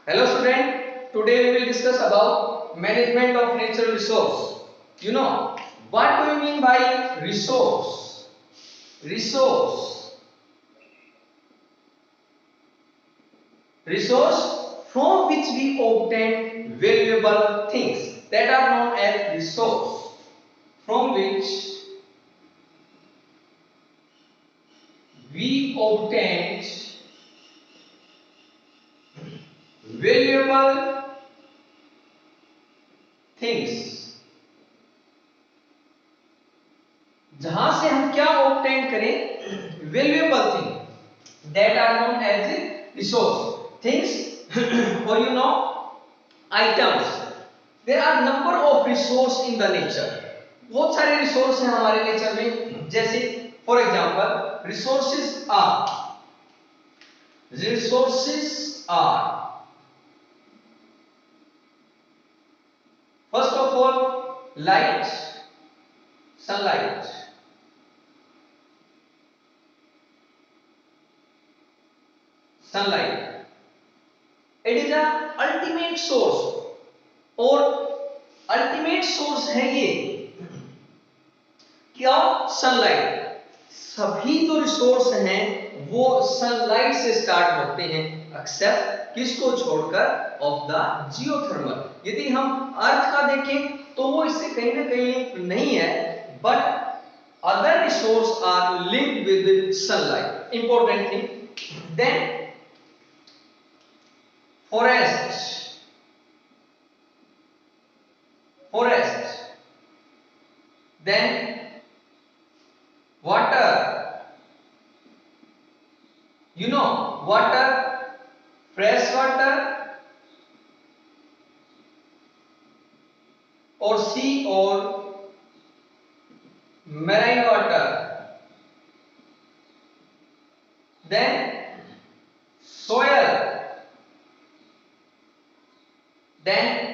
Hello student, today we will discuss about management of natural resource. You know, what do you mean by resource? Resource. Resource from which we obtain valuable things that are known as resource. From which we obtain valuable things. जहां से हम क्या obtain करें valuable thing that are known as resource things और you know items there are number of resource in the nature बहुत सारे resource हैं हमारे नेचर में जैसे for example resources are first of all light sunlight it is a ultimate source और ultimate source है ये क्या सनलाइट सभी जो रिसोर्स हैं वो सनलाइट से स्टार्ट होते हैं एक्सेप्ट किसको छोड़कर ऑफ द जियोथर्मल यदि हम अर्थ का देखें तो वो इससे कहीं ना कहीं नहीं है but other resource are linked with sunlight important thing then forest then water you know water fresh water or sea or marine water then soil then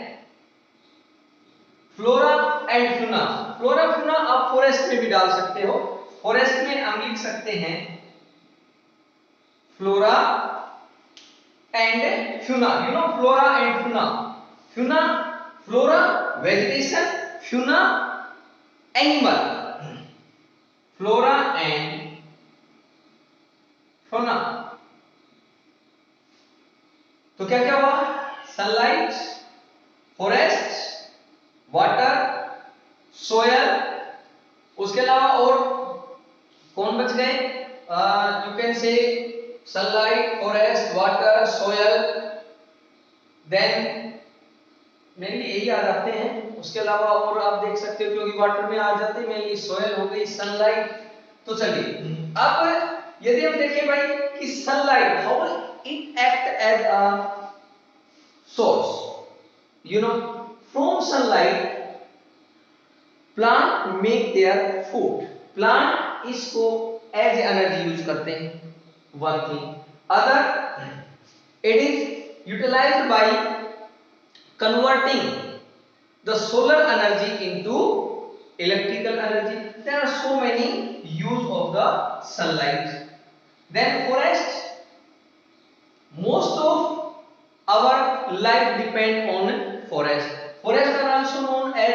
flora and fauna flora fauna आप forest में भी डाल सकते हो forest में हम लिख सकते हैं flora and fauna you know flora and fauna fauna flora vegetation fauna animal flora and fauna तो क्या क्या हुआ सनलाइट फॉरेस्ट वाटर सोयल उसके अलावा और कौन बच गए you can say sunlight forest water soil then mainly यही आ जाते हैं उसके अलावा और आप देख सकते हो क्योंकि वाटर में आ जाते हैं मेनली सोयल हो गई सनलाइट तो चलिए अब यदि हम देखें भाई कि sunlight how it act as a source you know from sunlight plant make their food plant इसको as energy यूज करते हैं one thing other it is utilized by converting the solar energy into electrical energy there are so many use of the sunlight then forest most of our life depend on forest forests are also known as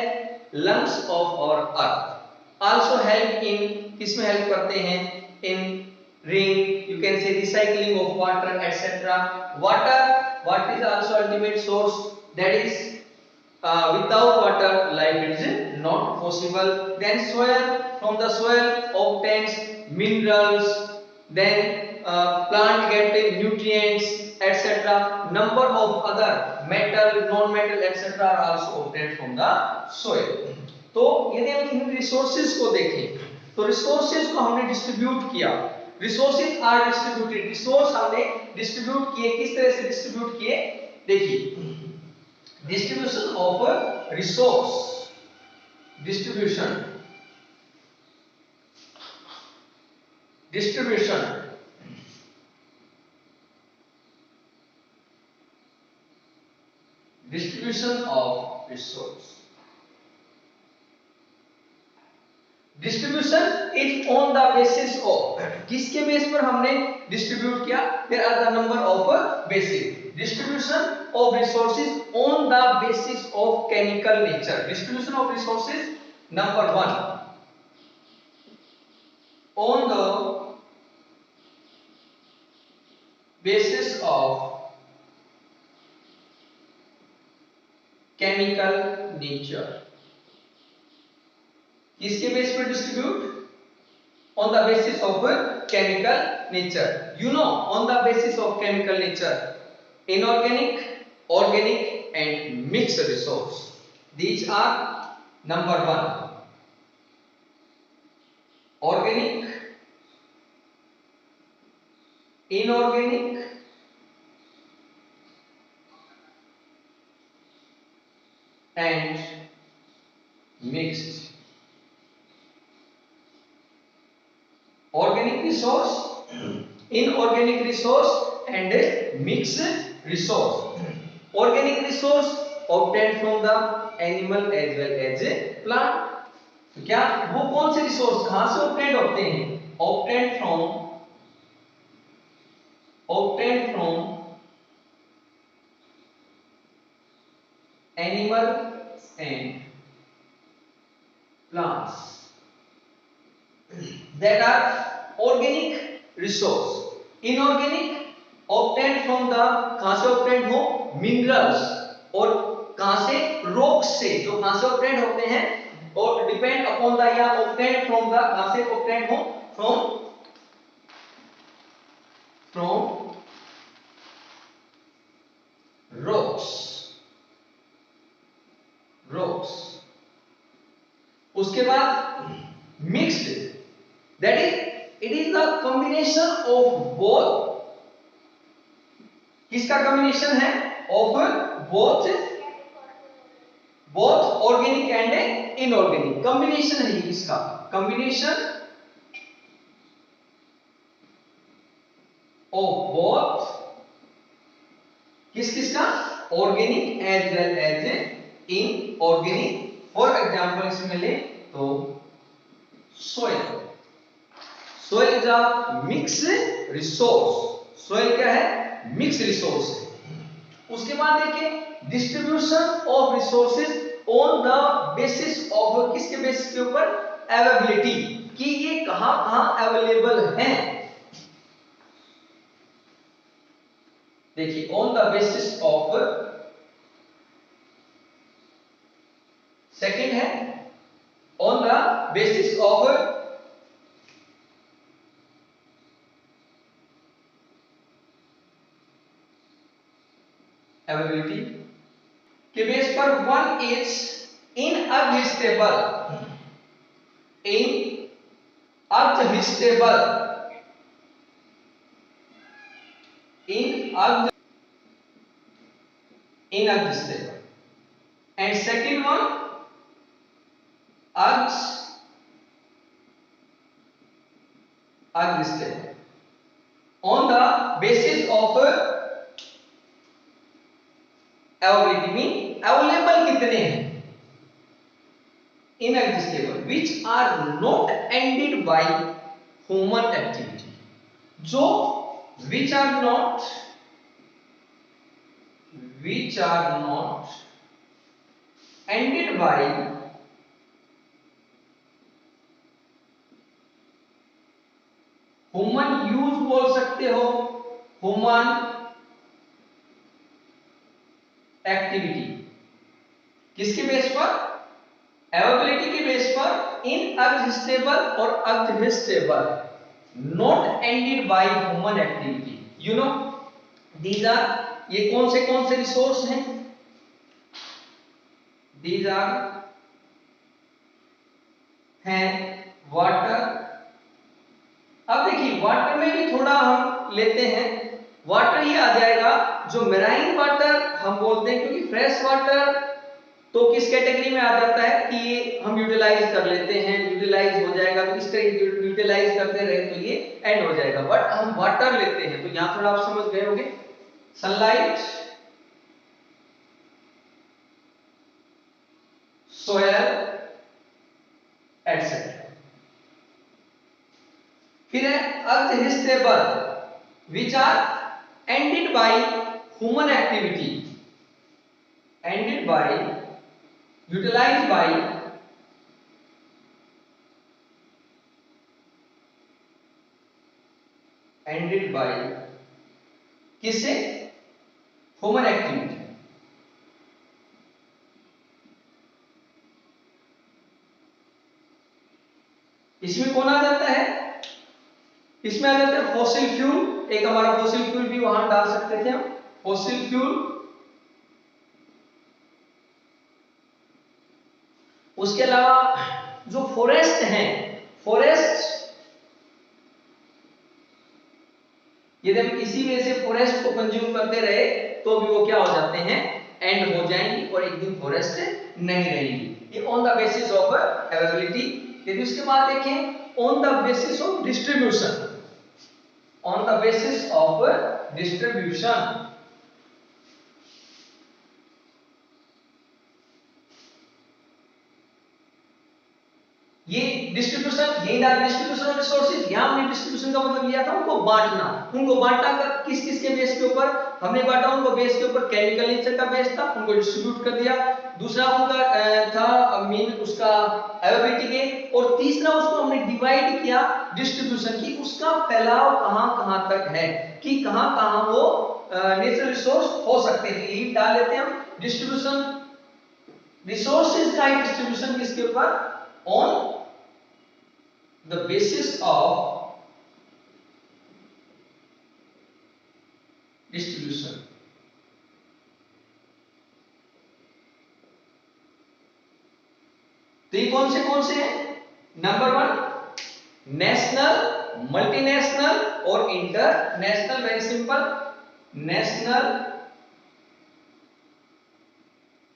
lungs of our earth also help in किसमें help करते हैं in rain you can say recycling of water etc water is also ultimate source that is without water life is not possible then soil from the soil obtains minerals then plant get nutrients etc number of other metal non metal etc are also obtained from the soil तो यदि हम इन resources को देखें तो resources को हमने distribute किया resources are distributed resource हमने डिस्ट्रीब्यूट किए किस तरह से डिस्ट्रीब्यूट किए देखिए distribution of resource distribution distribution of resource distribution is on the basis of, किसके बेस पर हमने डिस्ट्रीब्यूट किया, there are the number of basis, distribution of resources on the basis of chemical nature, distribution of resources number 1 on the basis of chemical nature, किसके base पर distribute, on the basis of chemical nature, you know, on the basis of chemical nature, inorganic, organic and mixed resource, these are number 1 organic, inorganic and mixed, organic resource, inorganic resource and mixed resource. Organic resource obtained from the animal as well as plant, तो क्या वो कौन से resource कहां से obtain होते हैं, obtained from animal and plants, that are organic resource, inorganic obtained from the, कहां से obtained हो, minerals, और कहां से, rocks से, जो कहां से obtained होते हैं, और depend upon the या obtained from the, कहां से obtained हो, from rocks, उसके बाद mixed, that is it is the combination of both, किसका combination है, of both organic and inorganic, combination है किसका, combination of both, किसका, organic as well as inorganic, for example इसमें ले तो soil is a mixed resource, soil क्या है, mixed resource है। उसके बाद देखिए distribution of resources on the basis of, किसके बेसिस के ऊपर, अवेलेबिलिटी, कि ये कहां कहां अवेलेबल हैं, देखिए on the basis of, second है on the basis of availability के बेस पर, one is inexhaustible, inadjustable, and second one adjustable, on the basis of availability, mean available कितने हैं, inadjustable, which are not ended by human activity, जो which are not ended by human use बोल सकते हो, human activity, किसके base पर, availability के base पर, इनएग्जिस्टेबल और exhaustible, not ended by human activity, you know these are, ये कौन से रिसोर्स हैं, दीज आर हैं वाटर। अब देखिए वाटर में भी थोड़ा हम लेते हैं, वाटर ये आ जाएगा जो मेराइन वाटर हम बोलते हैं, क्योंकि फ्रेश वाटर तो किस कैटेगरी में आ जाता है कि ये हम यूटिलाइज कर लेते हैं, यूटिलाइज हो जाएगा, तो इस तरह यूटिलाइज करते रहे तो ये एंड हो जाएगा, बट हम वाटर लेते हैं तो यहां थोड़ा आप समझ गए होंगे, सनलाइट, सोयल एटसेट्रा, फिर है अर्थ हिस्टेबल which are ended by human activity, ended by utilized by ended by किससे, ह्यूमन एक्टिविटी। इसमें कौन आ जाता है, इसमें आ जाता है फॉसिल फ्यूल, एक हमारा फॉसिल फ्यूल भी वहां डाल सकते थे हम, फॉसिल फ्यूल। उसके अलावा जो फॉरेस्ट हैं, फॉरेस्ट यदि हम किसी वे से फॉरेस्ट को कंज्यूम करते रहे तो भी वो क्या हो जाते हैं, एंड हो जाएंगी और एक दिन फॉरेस्ट नहीं रहेंगी। ये on the basis of availability. यदि उसके बाद देखें on the basis of distribution, on the basis of distribution, ये डिस्ट्रीब्यूशन, यही ना डिस्ट्रीब्यूशन ऑफ रिसोर्सेज। यहां हमने डिस्ट्रीब्यूशन का मतलब लिया था उनको बांटना, उनको बांटा कर किस किस के बेस के ऊपर हमने बांटा, उनको बेस के ऊपर केमिकल नेचर का बेस था, उनको डिस्ट्रीब्यूट कर दिया। दूसरा उनका था मीन उसका अवेलेबिलिटी के, और तीसरा उसको हमने डिवाइड किया डिस्ट्रीब्यूशन की, उसका फैलाव कहां कहां तक है, कि कहां कहां वो नेचुरल रिसोर्स हो सकते हैं। यही डाल लेते हैं हम डिस्ट्रीब्यूशन, रिसोर्सेज का डिस्ट्रीब्यूशन किसके ऊपर, on the basis of distribution। तो ये कौन से हैं, नंबर 1 नेशनल, मल्टीनेशनल और international. Very simple, national,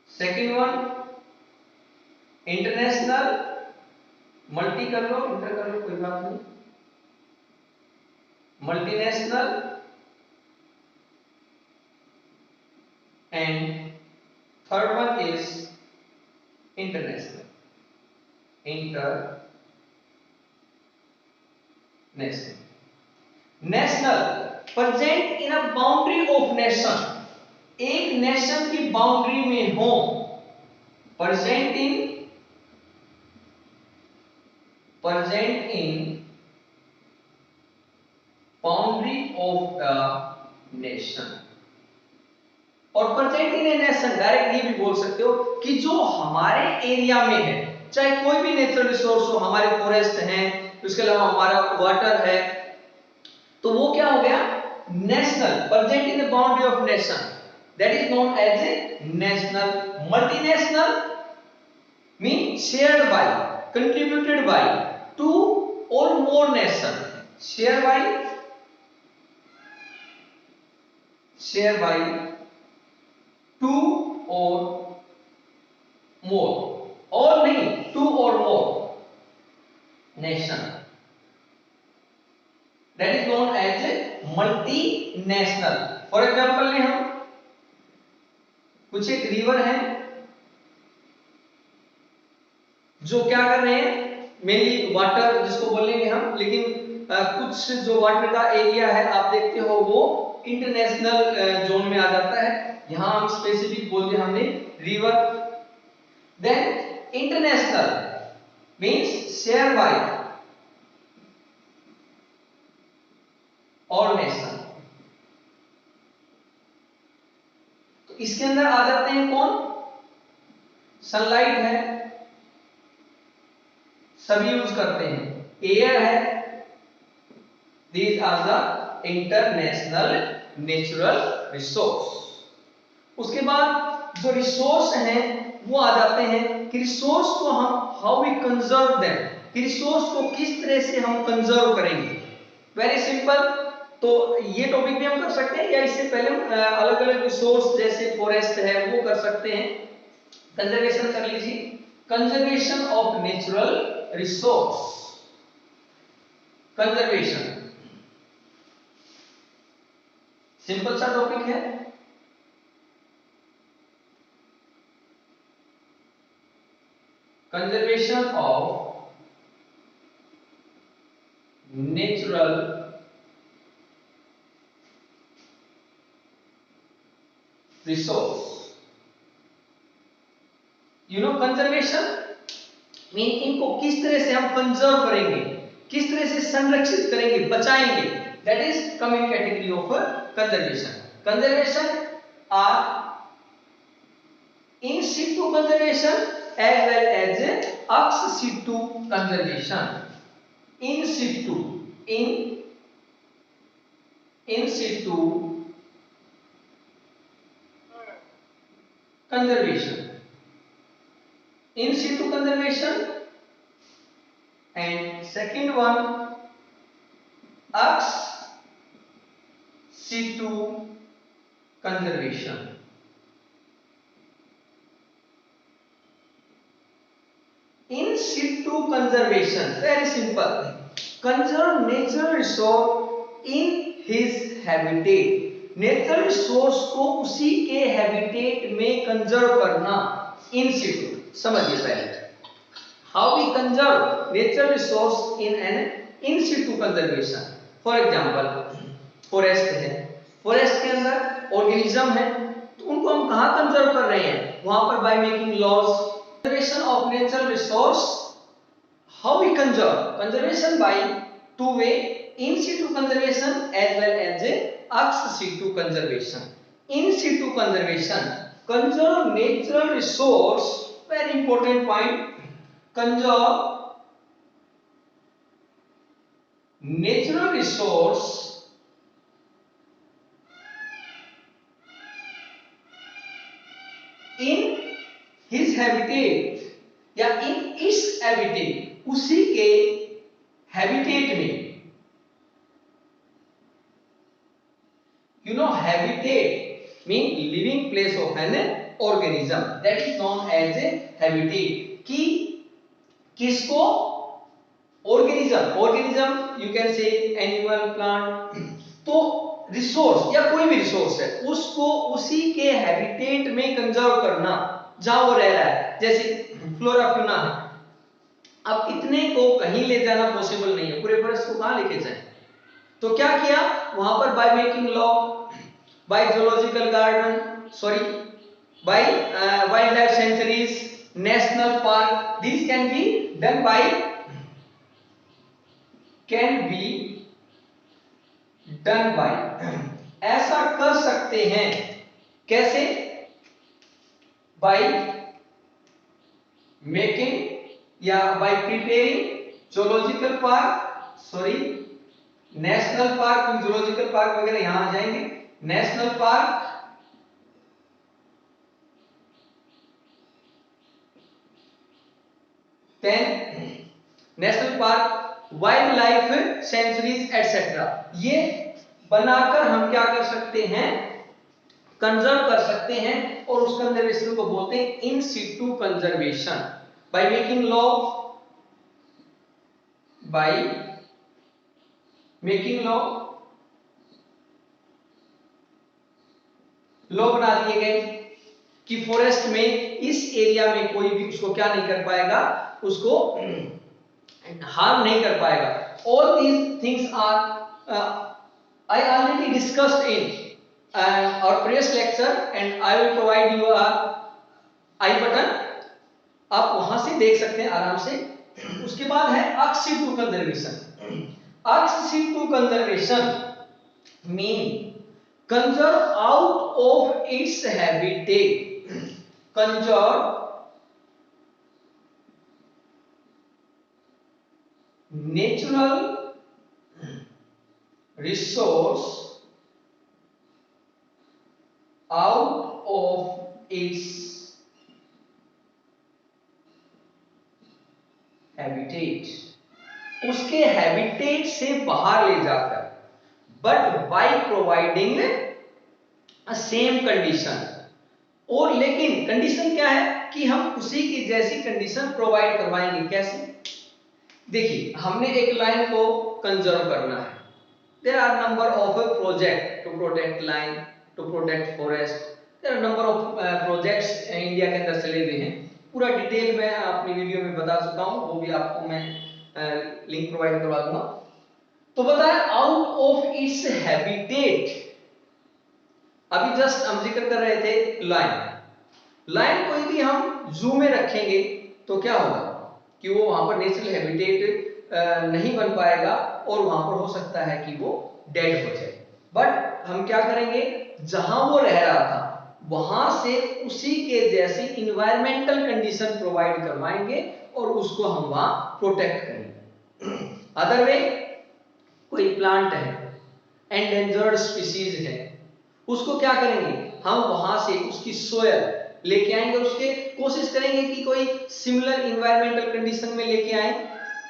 second one international, multi कर लो इंटर कर लो कोई बात नहीं, multinational and third one is international, national. National present in a boundary of nation, एक नेशन की बाउंड्री में हो, present in boundary of a nation. और present in a nation direct ये भी बोल सकते हो कि जो हमारे एरिया में है, चाहे कोई भी नेचुरल रिसोर्स हो, हमारे फॉरेस्ट हैं, उसके अलावा हमारा वाटर है, तो वो क्या हो गया, national, present in the boundary of nation, that is known as a national. Multinational mean shared by, contributed by two or more nation, share by two or more, और नहीं two or more nation, that is known as multinational. For example ले हम कुछ एक river है जो क्या कर रहे हैं, मेनली वाटर जिसको बोलेंगे हम, लेकिन कुछ जो वाटर का एरिया है आप देखते हो वो इंटरनेशनल जोन में आ जाता है, यहां हम स्पेसिफिक बोल दिया हमने river. Then international means share by और नेशनल। तो इसके अंदर आ जाते हैं कौन, सनलाइट है, सभी यूज करते हैं, एयर है, these are the international natural resource. उसके बाद जो रिसोर्स हैं वो आ जाते हैं कि रिसोर्स को हम हाउ वी कंजर्व देम, कि रिसोर्स को किस तरह से हम कंजर्व करेंगे। वेरी सिंपल, तो ये टॉपिक भी हम कर सकते हैं, या इससे पहले हम अलग अलग रिसोर्स जैसे फॉरेस्ट है वो कर सकते हैं। कंजर्वेशन कर लीजिए, conservation of natural resource, conservation simple सा टॉपिक है। Conservation of natural resource. Conservation mean इनको किस तरह से हम कंजर्व करेंगे, किस तरह से संरक्षित करेंगे, बचाएंगे, that is coming category of conservation. Conservation are in situ conservation as well as ex situ conservation। in situ in situ conservation, in situ conservation, and second one ex situ conservation। in situ conservation, very simple, conserve natural resource in his habitat। Natural resource को उसी के habitat में conserve करना, इन situ। समझिए पहले how we conserve natural resource in an in situ conservation. For example forest है, forest के अंदर ऑर्गेनिज्म है, तो उनको हम कहां कंजर्व कर रहे हैं, वहां पर by making laws. Conservation of natural resource, how we conserve? Conservation by two way, in situ conservation as well as ex situ conservation। in situ conservation, conserve natural resource, very important point, conserve natural resource in his habitat या इन इस habitat, उसी के habitat में। Habitat mean living place of an organism, that is known as a habitat. कि किसको, organism you can say animal, plant. तो resource या कोई भी रिसोर्स है उसको उसी के हैबिटेट में कंजर्व करना जहां वो रह रहा है। जैसे फ्लोरा फ्यूना है, अब इतने को कहीं ले जाना पॉसिबल नहीं है, पूरे फॉरेस्ट को कहां लेके जाएं, तो क्या किया वहां पर by making law, by zoological garden, sorry by wild life sanctuaries, national park, this can be done by, can be done by, ऐसा कर सकते हैं। कैसे, बाय मेकिंग या by preparing zoological park, sorry national park, zoological park वगैरह यहां आ जाएंगे, national park, then national park, wild life sanctuaries etcetera. ये बनाकर हम क्या कर सकते हैं, कंजर्व कर सकते हैं, और उस कंजर्वेशन को बोलते हैं in situ conservation. By making law, by making law बना दिए गए कि फॉरेस्ट में इस एरिया में कोई भी उसको क्या नहीं कर पाएगा, उसको हार्म नहीं कर पाएगा। All these things are I already discussed in our previous lecture and I will provide you a I button, आप वहां से देख सकते हैं आराम से। उसके बाद है ex situ conservation। ex situ conservation mean conserve out of its habitat, conserve natural resource out of its habitat, उसके हैबिटेट से बाहर ले जाकर, but by providing a same condition. और लेकिन कंडीशन क्या है कि हम उसी की जैसी कंडीशन प्रोवाइड करवाएंगे। कैसे, देखिए हमने एक लाइन को कंजर्व करना है, there are number of project to protect line, to protect forest, there are number of projects India के अंदर चले हुए हैं। पूरा डिटेल मैं अपनी वीडियो में बता चुका हूँ, वो भी आपको मैं लिंक प्रोवाइड करवा दूंगा। तो बताया आउट ऑफ इट्स हैबिटेट। अभी जस्ट हम जिक्र कर रहे थे लायन कोई भी हम जू में रखेंगे तो क्या होगा कि वो वहां पर नेचुरल हैबिटेट नहीं बन पाएगा और वहां पर हो सकता है कि वो डेड हो जाए। बट हम क्या करेंगे, जहां वो रह रहा था वहां से उसी के जैसी इन्वायरमेंटल कंडीशन प्रोवाइड करवाएंगे और उसको हम वहां प्रोटेक्ट करेंगे। अदर वे कोई प्लांट है, एंडेंजर्ड स्पीसीज है, उसको क्या करेंगे हम वहां से उसकी सोयल लेके आएंगे, उसके कोशिश करेंगे कि कोई सिमिलर इन्वायरमेंटल कंडीशन में लेके आए,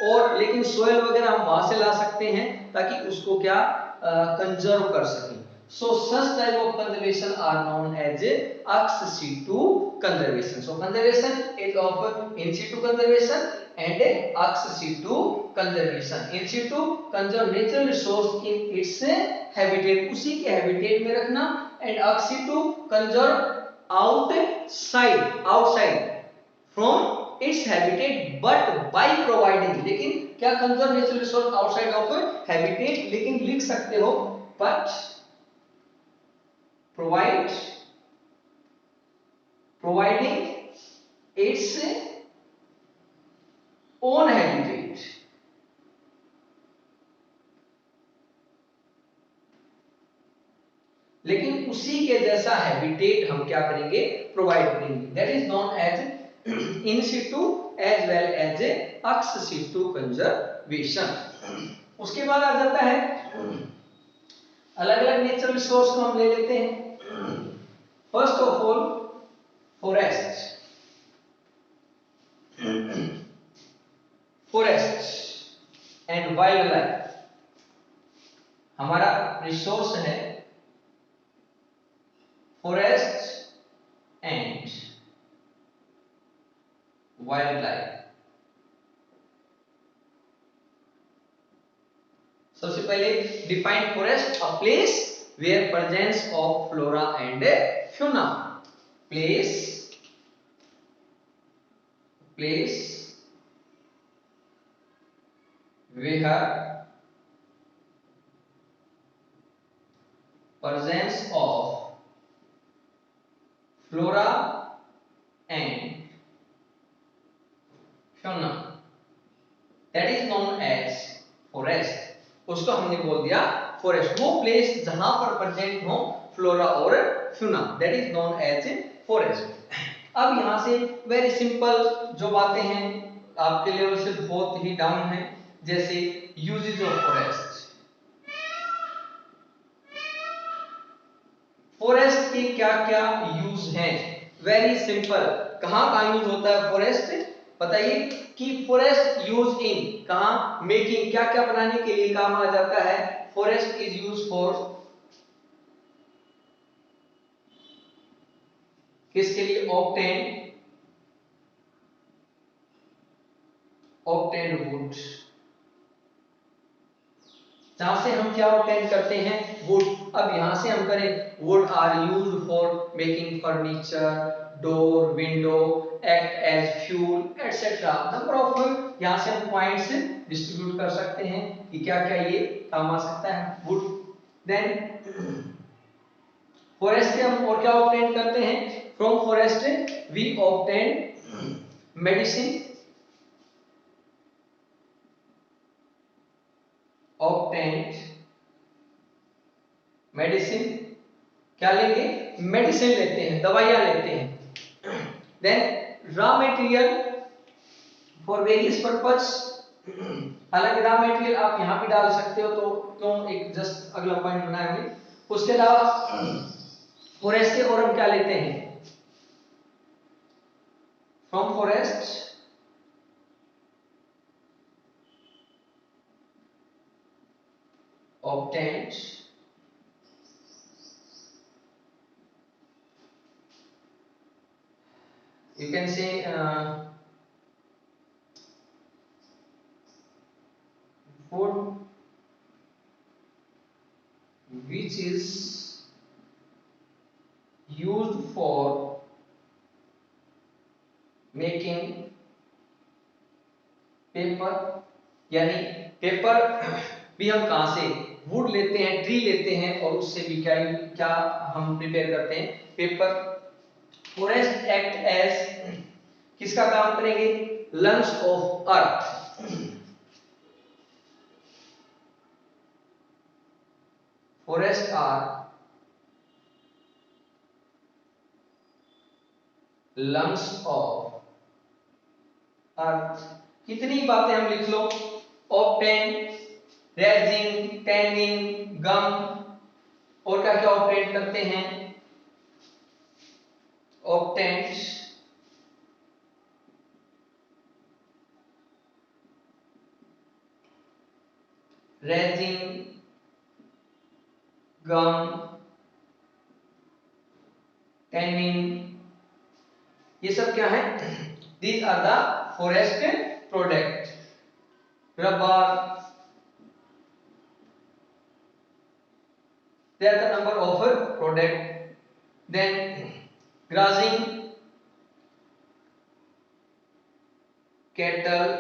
और लेकिन सोयल वगैरह हम वहां से ला सकते हैं ताकि उसको क्या कंजर्व कर सकें। So such type of conservation are known as ex situ conservation. So conservation is of in situ conservation and ex situ conservation. In situ conserve natural resource in its habitat, उसी के habitat में रखना, and ex situ conserve outside from its habitat but by providing, लेकिन क्या conserve natural resource outside of habitat, लेकिन लिख सकते हो but providing its own habitat। लेकिन उसी के जैसा हैबिटेट हम क्या करेंगे, प्रोवाइड करेंगे। That is known as in situ as well as ex situ conservation. उसके बाद आ जाता है अलग अलग नेचुरल रिसोर्स को हम ले लेते हैं। First of all forest and wild life हमारा रिसोर्स है, फॉरेस्ट एंड वाइल्ड लाइफ। सबसे पहले define forest, a place where presence of flora and fauna. Place where presence of flora and fauna, that is known as forest। उसको हमने बोल दिया forest, वो place जहां पर प्रेजेंट हो फ्लोरा और fauna, that is known as forest. अब यहां से वेरी सिंपल जो बातें हैं आपके लेवल से बहुत ही डाउन है, जैसे यूजेज ऑफ फॉरेस्ट के क्या क्या यूज हैं। वेरी सिंपल, कहां का यूज होता है फॉरेस्ट बताइए, कि फॉरेस्ट यूज इन कहां, मेकिंग क्या क्या बनाने के लिए काम आ जाता है। फॉरेस्ट इज यूज फॉर किसके लिए, ऑब्टेन वुड, जहां से हम क्या ऑब्टेन करते हैं, वुड। अब यहां से हम करें wood are used for making furniture, door, window, act as fuel etcetera. Number of यहां से हम पॉइंट्स डिस्ट्रीब्यूट कर सकते हैं कि क्या क्या ये काम आ सकता है वुड। देन फॉरेस्ट से हम और क्या ऑब्टेन करते हैं, from forest we obtain medicine, obtained medicine, क्या लेंगे, मेडिसिन लेते हैं, दवाइयां लेते हैं। Then raw material for various purpose, हालांकि रॉ मटेरियल आप यहां भी डाल सकते हो, तो एक जस्ट अगला पॉइंट बनाएंगे। उसके अलावा फॉरेस्ट से और हम क्या लेते हैं, from forest obtained you can say food which is used for making paper, यानी पेपर भी हम कहां से वुड लेते हैं, ट्री लेते हैं और उससे भी क्या क्या हम प्रिपेयर करते हैं, पेपर। फॉरेस्ट एक्ट एज किसका काम करेंगे, lungs of earth. Forest are lungs of earth. कितनी बातें हम लिख लो, ऑब्टेन, रेजिन, टैनिंग, गम, और क्या क्या ऑब्टेन करते हैं, ऑब्टेंट, रेजिन, गम, टैनिंग, ये सब क्या है, these are the forest product. Rubber, they are the number of product. Then grazing, cattle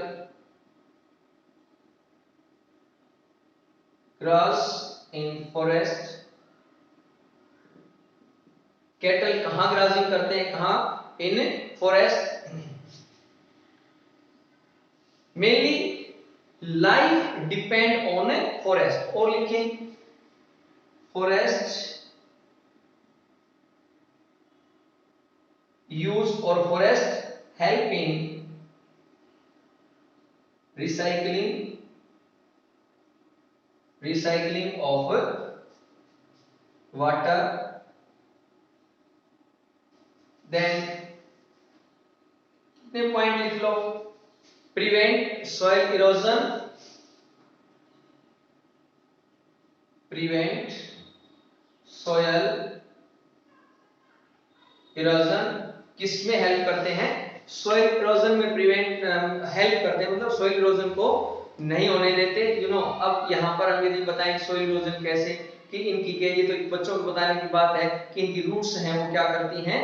grass in forest। Cattle कहां ग्राजिंग करते हैं, कहां, in forest. Mainly life depend on forest, और लिखें फॉरेस्ट यूज और forest help in recycling of water. Then कितने point लिख लो, prevent soil erosion, prevent soil erosion किसमें हेल्प करते हैं, सॉइल इरोजन में प्रिवेंट हेल्प करते हैं, मतलब सॉइल इरोजन को नहीं होने देते। अब यहाँ पर हम यदि बताएं सॉइल इरोजन कैसे, कि इनकी के ये तो बच्चों को बताने की बात है कि इनकी रूट्स हैं वो क्या करती हैं,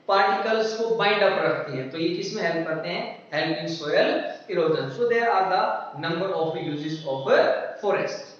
पार्टिकल्स को बाइंड अप रखती हैं, तो ये किसमें हेल्प करते हैं, help in soil erosion. So there are the number of uses of forest.